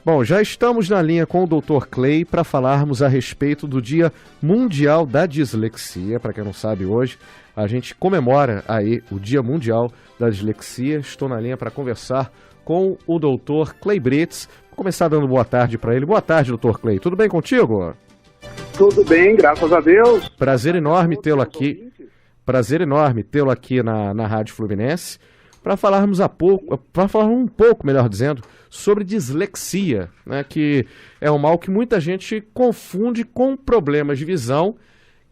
Bom, já estamos na linha com o Dr. Clay para falarmos a respeito do Dia Mundial da Dislexia. Para quem não sabe, hoje a gente comemora aí o Dia Mundial da Dislexia. Estou na linha para conversar com o Dr. Clay Bretz. Vou começar dando boa tarde para ele. Boa tarde, Dr. Clay. Tudo bem contigo? Tudo bem, graças a Deus. Prazer enorme tê-lo aqui. Prazer enorme tê-lo aqui na Rádio Fluminense para falarmos um pouco, melhor dizendo, sobre dislexia, né, que é um mal que muita gente confunde com problemas de visão,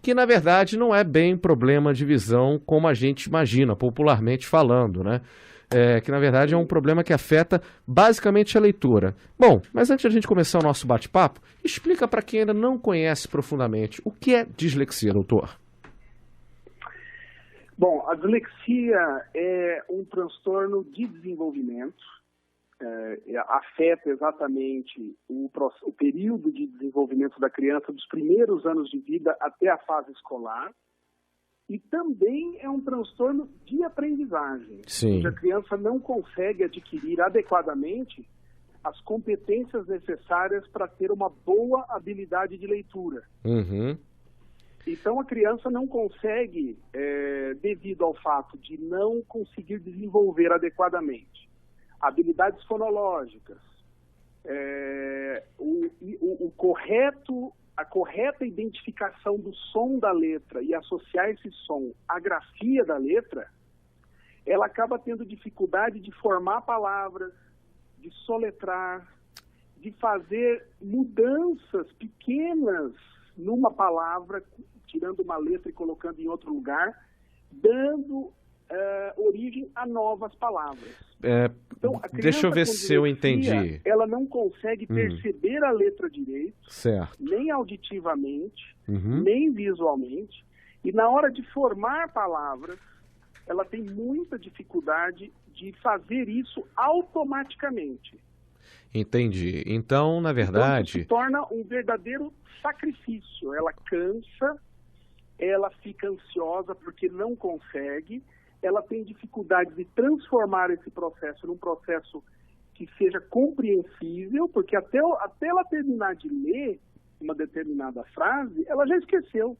que na verdade não é bem problema de visão como a gente imagina, popularmente falando, né? Que na verdade é um problema que afeta basicamente a leitura. Bom, mas antes de a gente começar o nosso bate-papo, explica para quem ainda não conhece profundamente o que é dislexia, doutor. Bom, a dislexia é um transtorno de desenvolvimento, afeta exatamente o período de desenvolvimento da criança dos primeiros anos de vida até a fase escolar, e também é um transtorno de aprendizagem, onde a criança não consegue adquirir adequadamente as competências necessárias para ter uma boa habilidade de leitura. Uhum. Então, a criança não consegue, devido ao fato de não conseguir desenvolver adequadamente habilidades fonológicas, a correta identificação do som da letra e associar esse som à grafia da letra, ela acaba tendo dificuldade de formar palavras, de soletrar, de fazer mudanças pequenas numa palavra, tirando uma letra e colocando em outro lugar, dando origem a novas palavras. Então, deixa eu ver se eu entendi. Ela não consegue perceber a letra direito, certo, nem auditivamente, nem visualmente, e na hora de formar palavras, ela tem muita dificuldade de fazer isso automaticamente. Entendi. Então, na verdade... Então, se torna um verdadeiro sacrifício. Ela cansa, ela fica ansiosa porque não consegue, ela tem dificuldade de transformar esse processo num processo que seja compreensível, porque até ela terminar de ler uma determinada frase, ela já esqueceu.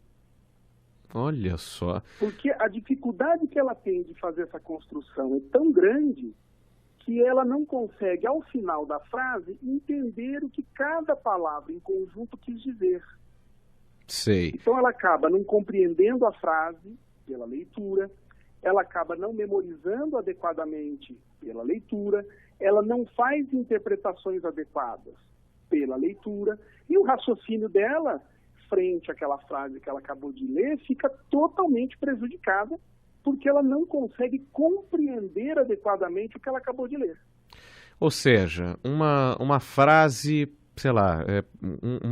Olha só. Porque a dificuldade que ela tem de fazer essa construção é tão grande que ela não consegue, ao final da frase, entender o que cada palavra em conjunto quis dizer. Sei. Então ela acaba não compreendendo a frase pela leitura, ela acaba não memorizando adequadamente pela leitura, ela não faz interpretações adequadas pela leitura, e o raciocínio dela, frente àquela frase que ela acabou de ler, fica totalmente prejudicada, porque ela não consegue compreender adequadamente o que ela acabou de ler. Ou seja, uma frase, sei lá,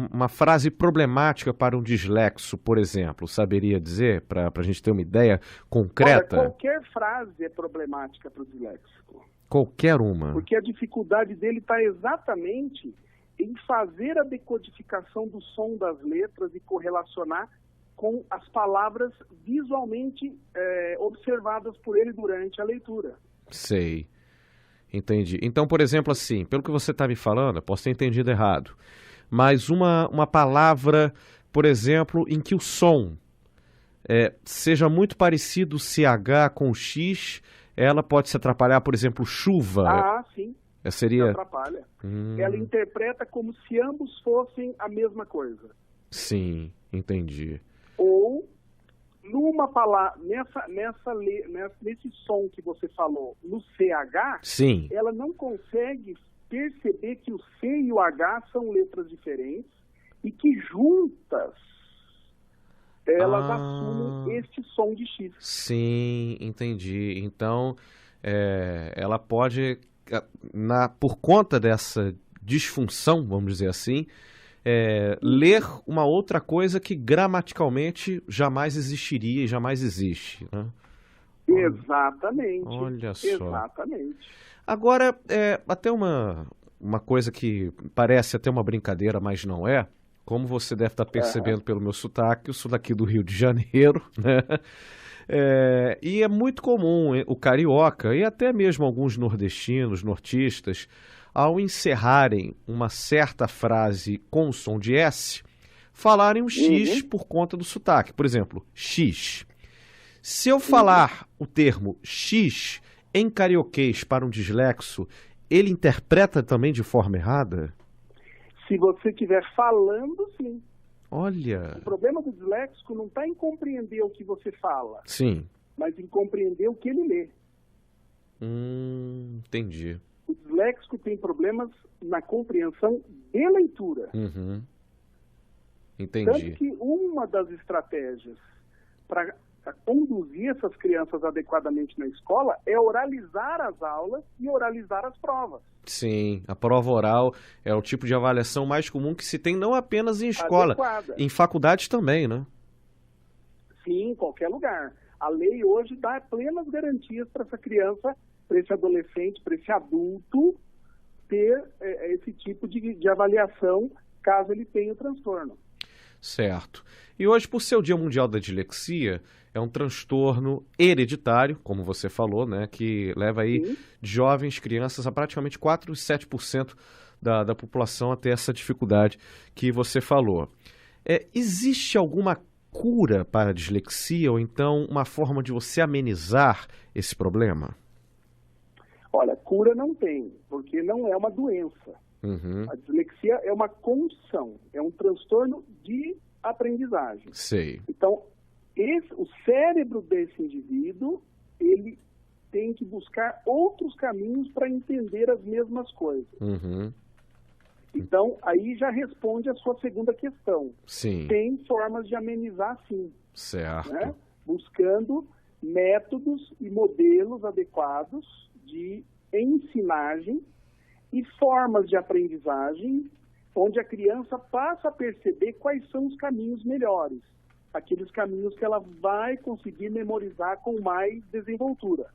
uma frase problemática para um dislexo, por exemplo, saberia dizer, para a gente ter uma ideia concreta? Olha, qualquer frase é problemática para o disléxico. Qualquer uma. Porque a dificuldade dele está exatamente em fazer a decodificação do som das letras e correlacionar com as palavras visualmente observadas por ele durante a leitura. Sei, entendi. Então, por exemplo, assim, pelo que você está me falando, eu posso ter entendido errado, mas uma palavra, por exemplo, em que o som seja muito parecido CH com X, ela pode se atrapalhar, por exemplo, chuva. Ah, sim. Seria... Se atrapalha. Ela interpreta como se ambos fossem a mesma coisa. Sim, entendi. Ou, numa palavra, nesse som que você falou, no CH, sim, ela não consegue perceber que o C e o H são letras diferentes e que juntas elas assumem este som de X. Sim, entendi. Então, ela pode, por conta dessa disfunção, vamos dizer assim, ler uma outra coisa que gramaticalmente jamais existiria e jamais existe, né? Exatamente. Olha só. Exatamente. Agora, até uma coisa que parece até uma brincadeira, mas não é. Como você deve estar percebendo pelo meu sotaque, eu sou daqui do Rio de Janeiro, né? E é muito comum o carioca e até mesmo alguns nordestinos, nortistas, ao encerrarem uma certa frase com som de S, falarem o X por conta do sotaque. Por exemplo, X. Se eu falar o termo X em carioquês para um dislexo, ele interpreta também de forma errada? Se você estiver falando, sim. Olha. O problema do disléxico não está em compreender o que você fala. Sim. Mas em compreender o que ele lê. Entendi. O disléxico tem problemas na compreensão de leitura. Entendi. Tanto que uma das estratégias para conduzir essas crianças adequadamente na escola é oralizar as aulas e oralizar as provas. Sim, a prova oral é o tipo de avaliação mais comum que se tem não apenas em escola, Adequada. em faculdades também, né? Sim, em qualquer lugar. A lei hoje dá plenas garantias para essa criança, para esse adolescente, para esse adulto ter esse tipo de avaliação caso ele tenha o transtorno. Certo. E hoje, por ser o Dia Mundial da Dislexia, é um transtorno hereditário, como você falou, né, que leva aí jovens, crianças, a praticamente 4,7% da população a ter essa dificuldade que você falou. Existe alguma cura para a dislexia ou então uma forma de você amenizar esse problema? Olha, cura não tem, porque não é uma doença. A dislexia é uma condição, é um transtorno de aprendizagem. Sei. Então, o cérebro desse indivíduo, ele tem que buscar outros caminhos para entender as mesmas coisas. Então, aí já responde a sua segunda questão. Sim. Tem formas de amenizar, sim. Certo. Né? Buscando métodos e modelos adequados de ensinagem e formas de aprendizagem onde a criança passa a perceber quais são os caminhos melhores, aqueles caminhos que ela vai conseguir memorizar com mais desenvoltura.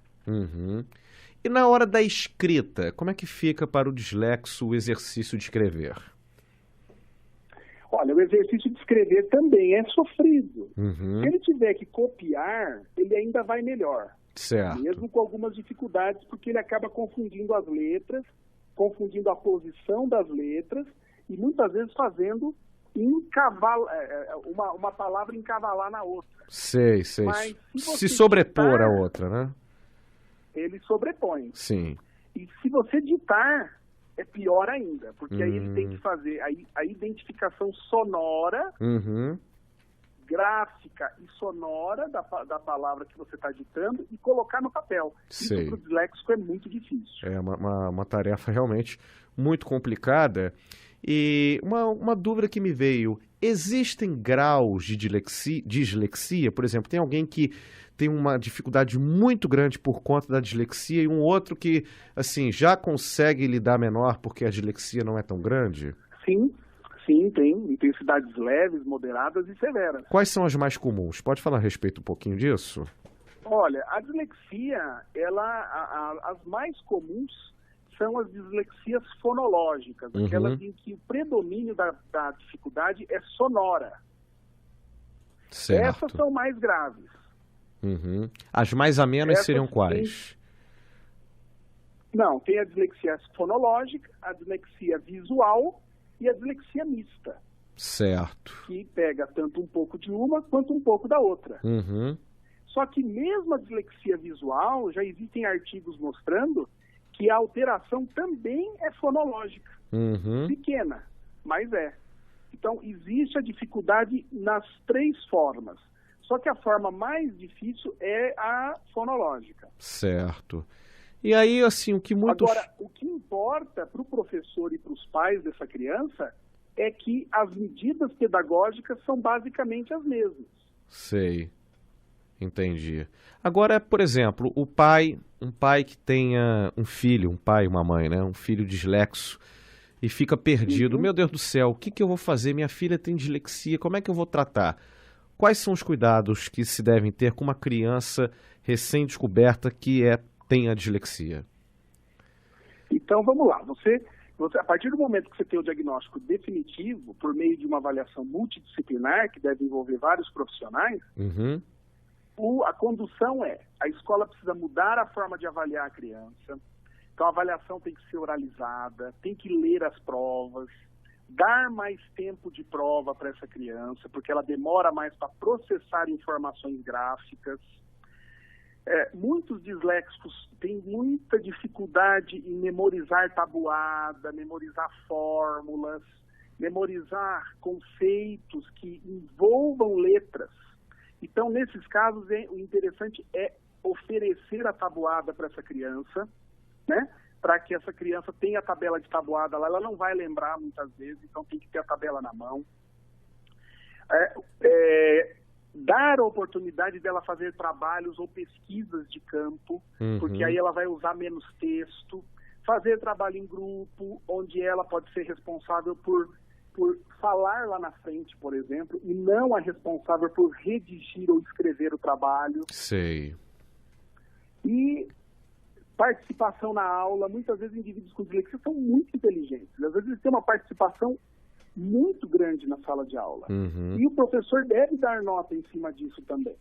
E na hora da escrita, como é que fica para o dislexo o exercício de escrever? Olha, o exercício de escrever também é sofrido. Se ele tiver que copiar, ele ainda vai melhor. Certo. Mesmo com algumas dificuldades, porque ele acaba confundindo as letras, confundindo a posição das letras e muitas vezes fazendo uma palavra encavalar na outra. Sei. Mas se sobrepor a outra, né? Ele sobrepõe. Sim. E se você ditar, é pior ainda, porque aí ele tem que fazer a identificação sonora, gráfica e sonora da palavra que você está ditando e colocar no papel. Sei. Isso para o disléxico é muito difícil. É uma tarefa realmente muito complicada. E uma dúvida que me veio, existem graus de dislexia? Por exemplo, tem alguém que tem uma dificuldade muito grande por conta da dislexia e um outro que, assim, já consegue lidar menor porque a dislexia não é tão grande? Sim, tem intensidades leves, moderadas e severas. Quais são as mais comuns? Pode falar a respeito um pouquinho disso? Olha, a dislexia, as mais comuns são as dislexias fonológicas, aquelas em que o predomínio da dificuldade é sonora. Certo. Essas são mais graves. As mais amenas seriam quais? Não, tem a dislexia fonológica, a dislexia visual e a dislexia mista. Certo. Que pega tanto um pouco de uma quanto um pouco da outra. Só que mesmo a dislexia visual, já existem artigos mostrando que a alteração também é fonológica. Pequena, mas é. Então, existe a dificuldade nas 3 formas. Só que a forma mais difícil é a fonológica. Certo. E aí, assim, o que muitos... Agora, o que importa para o professor e para os pais dessa criança é que as medidas pedagógicas são basicamente as mesmas. Sei. Entendi. Agora, por exemplo, um pai que tenha um filho, um pai e uma mãe, né? Um filho dislexo e fica perdido. Meu Deus do céu, o que eu vou fazer? Minha filha tem dislexia, como é que eu vou tratar? Quais são os cuidados que se devem ter com uma criança recém-descoberta que tem a dislexia? Então, vamos lá. Você, a partir do momento que você tem o diagnóstico definitivo, por meio de uma avaliação multidisciplinar, que deve envolver vários profissionais, a condução a escola precisa mudar a forma de avaliar a criança, Então, a avaliação tem que ser oralizada, tem que ler as provas, dar mais tempo de prova para essa criança, porque ela demora mais para processar informações gráficas. Muitos disléxicos têm muita dificuldade em memorizar tabuada, memorizar fórmulas, memorizar conceitos que envolvam letras. Então, nesses casos, o interessante é oferecer a tabuada para essa criança, né? Para que essa criança tenha a tabela de tabuada lá, ela não vai lembrar muitas vezes, então tem que ter a tabela na mão. Dar a oportunidade dela fazer trabalhos ou pesquisas de campo, porque aí ela vai usar menos texto. Fazer trabalho em grupo, onde ela pode ser responsável por falar lá na frente, por exemplo, e não a responsável por redigir ou escrever o trabalho. Sei. E participação na aula. Muitas vezes indivíduos com dislexia são muito inteligentes. Às vezes eles têm uma participação muito grande na sala de aula. E o professor deve dar nota em cima disso também.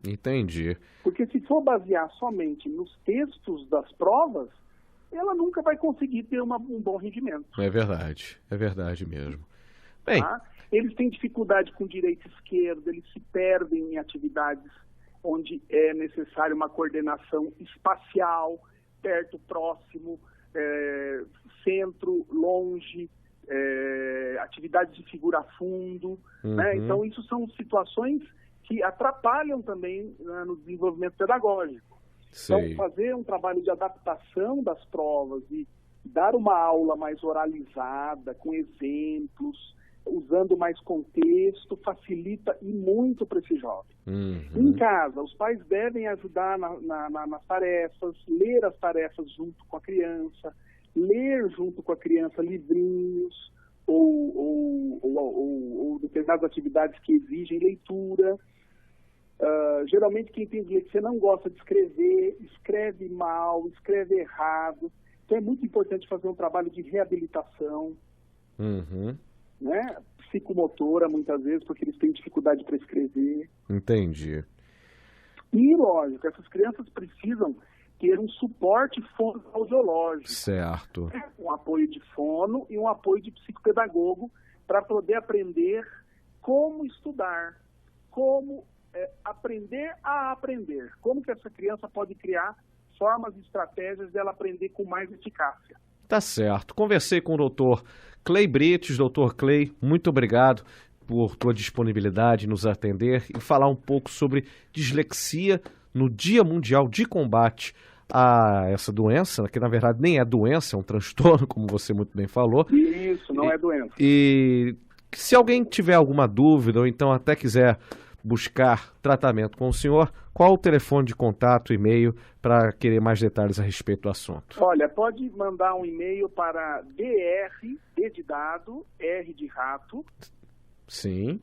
Entendi. Porque se for basear somente nos textos das provas, ela nunca vai conseguir ter um bom rendimento. É verdade mesmo. Bem, eles têm dificuldade com direita e esquerda, eles se perdem em atividades onde é necessário uma coordenação espacial, perto, próximo, centro, longe, atividades de figura a fundo, né? Então, isso são situações que atrapalham também no desenvolvimento pedagógico. sei. Então, fazer um trabalho de adaptação das provas e dar uma aula mais oralizada, com exemplos, usando mais contexto, facilita e muito para esse jovem. Em casa, os pais devem ajudar nas tarefas, ler as tarefas junto com a criança, ler junto com a criança livrinhos ou determinadas atividades que exigem leitura. Geralmente quem tem dislexia não gosta de escrever, escreve mal, escreve errado. Então é muito importante fazer um trabalho de reabilitação, né? Psicomotora, muitas vezes, porque eles têm dificuldade para escrever. Entendi. E, lógico, essas crianças precisam ter um suporte fonoaudiológico. Certo. Um apoio de fono e um apoio de psicopedagogo para poder aprender como estudar, como aprender a aprender. Como que essa criança pode criar formas e estratégias dela aprender com mais eficácia. Tá certo. Conversei com o doutor Clay Brites. Doutor Clay, muito obrigado por tua disponibilidade em nos atender e falar um pouco sobre dislexia no Dia Mundial de Combate a essa doença, que na verdade nem é doença, é um transtorno, como você muito bem falou. Isso, não é doença. E se alguém tiver alguma dúvida ou então até quiser buscar tratamento com o senhor, qual o telefone de contato, e-mail, para querer mais detalhes a respeito do assunto? Olha, pode mandar um e-mail para D de dado, R de rato. Sim.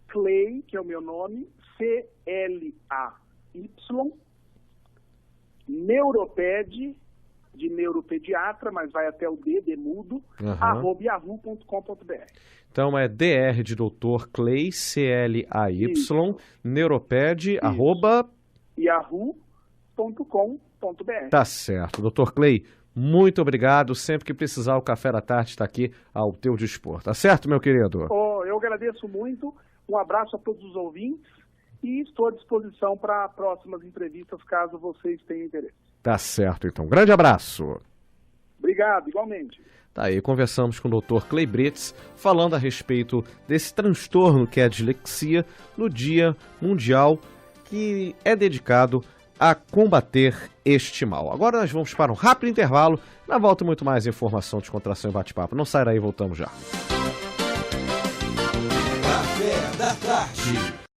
Clay, que é o meu nome, CLAY, Neuroped, de neuropediatra, mas vai até o D mudo, @yahoo.com.br. Então é DR de Dr. Clay, CLAY, neuroped, yahoo.com.br. Tá certo. Dr. Clay, muito obrigado. Sempre que precisar, o Café da Tarde está aqui ao teu dispor. Tá certo, meu querido? Eu agradeço muito. Um abraço a todos os ouvintes e estou à disposição para próximas entrevistas, caso vocês tenham interesse. Tá certo, então. Grande abraço. Obrigado, igualmente. Tá aí, conversamos com o Dr. Clay Brites, falando a respeito desse transtorno que é a dislexia no Dia Mundial que é dedicado a combater este mal. Agora nós vamos para um rápido intervalo. Na volta, muito mais informação, descontração e bate-papo. Não sai daí, voltamos já. Café da Tarde.